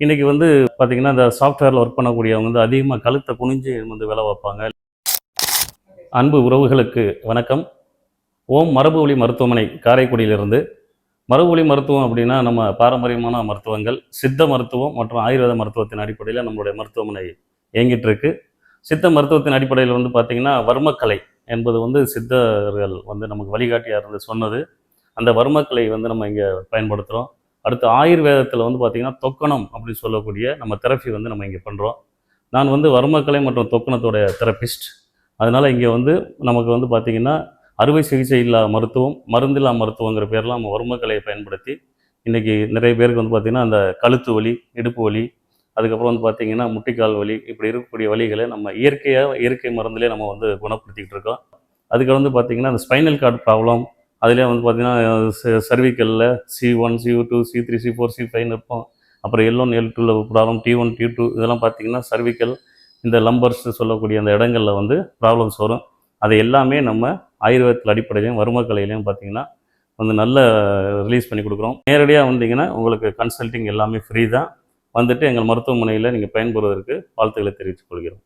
இன்றைக்கி வந்து பார்த்திங்கன்னா இந்த சாஃப்ட்வேரில் ஒர்க் பண்ணக்கூடியவங்க வந்து அதிகமாக கழுத்தை குனிஞ்சு வந்து வேலை வைப்பாங்க. அன்பு உறவுகளுக்கு வணக்கம். ஓம் மரபு வழி மருத்துவமனை காரைக்குடியிலிருந்து. மரபு வழி மருத்துவம் அப்படின்னா நம்ம பாரம்பரியமான மருத்துவங்கள், சித்த மருத்துவம் மற்றும் ஆயுர்வேத மருத்துவத்தின் அடிப்படையில் நம்மளுடைய மருத்துவமனை இயங்கிட்டு இருக்கு. சித்த மருத்துவத்தின் அடிப்படையில் வந்து பார்த்திங்கன்னா வர்மக்கலை என்பது வந்து சித்தர்கள் வந்து நமக்கு வழிகாட்டியாக இருந்து சொன்னது. அந்த வர்மக்கலை வந்து நம்ம இங்கே பயன்படுத்துகிறோம். அடுத்து ஆயுர்வேதத்தில் வந்து பார்த்திங்கன்னா தொக்கணம் அப்படின்னு சொல்லக்கூடிய நம்ம தெரப்பி வந்து நம்ம இங்கே பண்ணுறோம். நான் வந்து வர்மக்கலை மற்றும் தொக்கணத்தோடைய தெரப்பிஸ்ட். அதனால் இங்கே வந்து நமக்கு வந்து பார்த்திங்கன்னா அறுவை சிகிச்சை இல்லா மருத்துவம், மருந்தில்லா மருத்துவங்கிற பேர்லாம் நம்ம வர்மக்கலையை பயன்படுத்தி இன்றைக்கி நிறைய பேருக்கு வந்து பார்த்திங்கன்னா அந்த கழுத்து வலி, இடுப்பு வலி, அதுக்கப்புறம் வந்து பார்த்திங்கன்னா முட்டிக்கால் வலி, இப்படி இருக்கக்கூடிய வலிகளை நம்ம இயற்கை மருந்திலே நம்ம வந்து குணப்படுத்திக்கிட்டு இருக்கோம். அதுக்கு வந்து பார்த்திங்கன்னா அந்த ஸ்பைனல் கார்டு ப்ராப்ளம், அதிலே வந்து பார்த்திங்கன்னா சர்விக்கலில் C1, C2, C3, C4, C5 இருக்கும். அப்புறம் L1, L2 problem, T1, T2 இதெல்லாம் பார்த்திங்கன்னா சர்விக்கல், இந்த லம்பர்ஸ் சொல்லக்கூடிய அந்த இடங்களில் வந்து ப்ராப்ளம்ஸ் வரும். அதை எல்லாமே நம்ம ஆயுர்வேதத்தில் அடிப்படையிலையும் வர்மக்கலையிலையும் பார்த்திங்கன்னா வந்து நல்ல ரிலீஸ் பண்ணி கொடுக்குறோம். நேரடியாக வந்தீங்கன்னா உங்களுக்கு கன்சல்டிங் எல்லாமே ஃப்ரீ தான். வந்துட்டு எங்கள் மருத்துவமனையில் நீங்கள் பயன்பெறுவதற்கு வாழ்த்துக்களை தெரிவித்துக் கொள்கிறோம்.